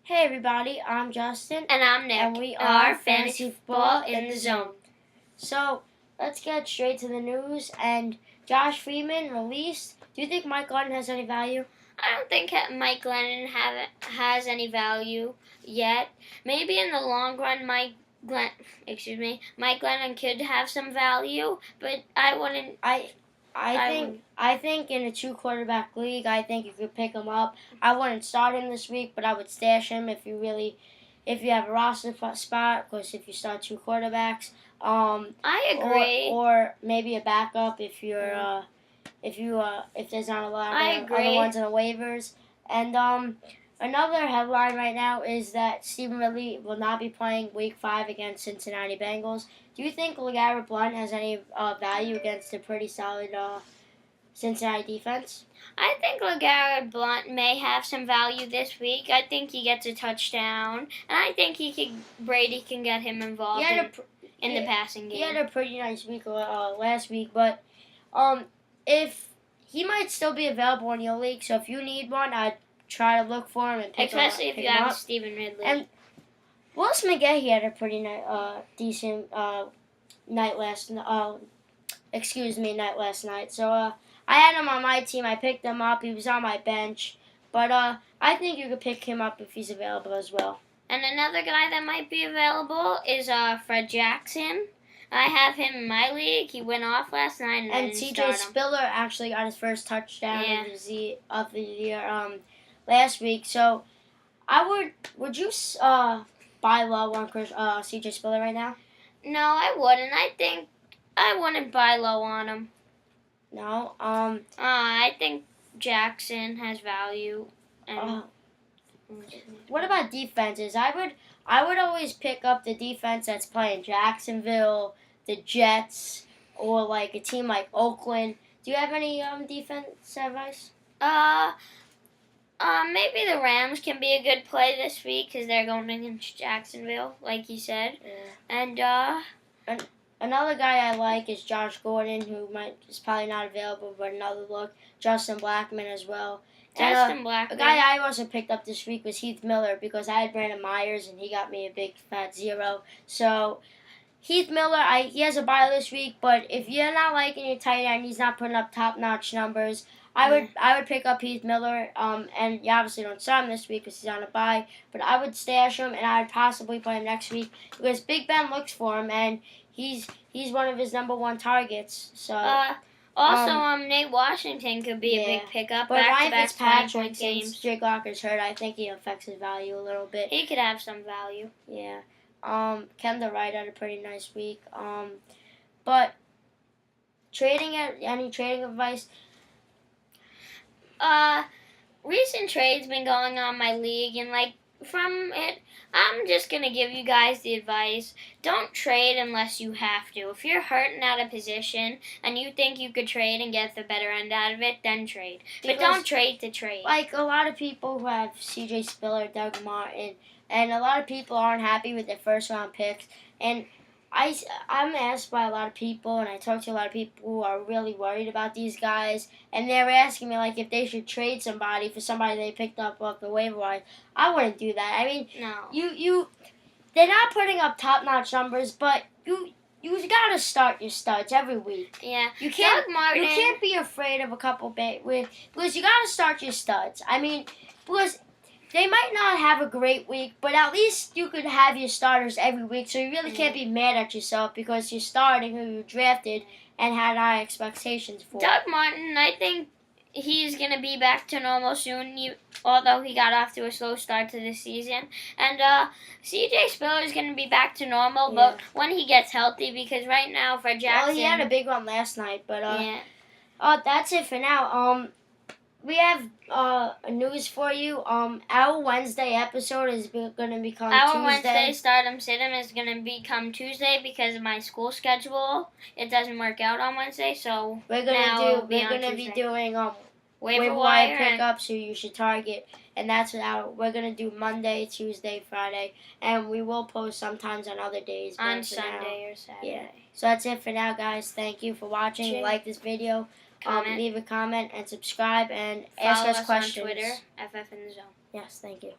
Hey everybody, I'm Justin. And I'm Nick. And we are Fantasy Football in the Zone. So, let's get straight to the news. And Josh Freeman released. Do you think Mike Glennon has any value? I don't think Mike Glennon has any value yet. Maybe in the long run, Mike Glennon could have some value, but I wouldn't. I think in a 2-quarterback league, I think you could pick him up. I wouldn't start him this week, but I would stash him if you have a roster spot. Of course, if you start 2 quarterbacks. I agree. Or maybe a backup if there's not a lot of other ones in the waivers. And another headline right now is that Stephen Ridley will not be playing Week 5 against Cincinnati Bengals. Do you think LeGarrette Blount has any value against a pretty solid Cincinnati defense? I think LeGarrette Blount may have some value this week. I think he gets a touchdown, and I think Brady can get him involved in the passing game. He had a pretty nice week last week, but if he might still be available in your league, so if you need one, I'd try to look for him and pick him up. Especially if you have Stephen Ridley. And Willis McGahee had a pretty decent night last night. So I had him on my team. I picked him up. He was on my bench, but I think you could pick him up if he's available as well. And another guy that might be available is Fred Jackson. I have him in my league. He went off last night, and C.J. Spiller actually got his first touchdown of the year last week. So would you buy low on C.J. Spiller right now? No, I wouldn't. I think I wouldn't buy low on him. No. I think Jackson has value. And what about defenses? I would always pick up the defense that's playing Jacksonville, the Jets, or like a team like Oakland. Do you have any defense advice? Maybe the Rams can be a good play this week because they're going against Jacksonville, like you said. Yeah. And another guy I like is Josh Gordon, who is probably not available, but another look. Justin Blackmon as well. Blackmon. A guy I also picked up this week was Heath Miller because I had Brandon Myers and he got me a big fat 0. So Heath Miller, he has a bye this week, but if you're not liking your tight end, he's not putting up top-notch numbers. I would pick up Heath Miller, and you obviously don't start him this week because he's on a bye, but I would stash him and I would possibly play him next week because Big Ben looks for him and he's one of his number 1 targets. So. Nate Washington could be a big pickup. But Ryan Fitzpatrick, since Jake Locker's hurt, I think he affects his value a little bit. He could have some value. Yeah. Kendall Wright had a pretty nice week. But any trading advice? Recent trades been going on my league, and from it, I'm just going to give you guys the advice. Don't trade unless you have to. If you're hurt and out of position and you think you could trade and get the better end out of it, then trade. But don't trade to trade. Like a lot of people who have C.J. Spiller, Doug Martin, and a lot of people aren't happy with their first-round picks. And I'm asked by a lot of people, and I talk to a lot of people who are really worried about these guys, and they're asking me if they should trade somebody for somebody they picked up off the waiver wire. I wouldn't do that. I mean, no. They're not putting up top-notch numbers, but you gotta start your studs every week. Yeah, you can't be afraid of a couple because you gotta start your studs. I mean, because they might not have a great week, but at least you could have your starters every week, so you really can't be mad at yourself because you're starting who you drafted and had high expectations for. Doug Martin, I think he's going to be back to normal soon, although he got off to a slow start to the season. And C.J. Spiller is going to be back to normal, but when he gets healthy, because right now for Jackson... Well, he had a big one last night, but that's it for now. We have news for you. Our Wednesday episode is going to become Tuesday. Our Wednesday Stardom Sit-em is going to become Tuesday because of my school schedule. It doesn't work out on Wednesday, so we're going to be doing waiver wire pickups who you should target, and that's what we're going to do Monday, Tuesday, Friday, and we will post sometimes on other days. On Sunday or Saturday. Yeah. So that's it for now, guys. Thank you for watching. Like this video. Leave a comment and subscribe and ask us questions. On Twitter, FfInTheZone. Yes, thank you.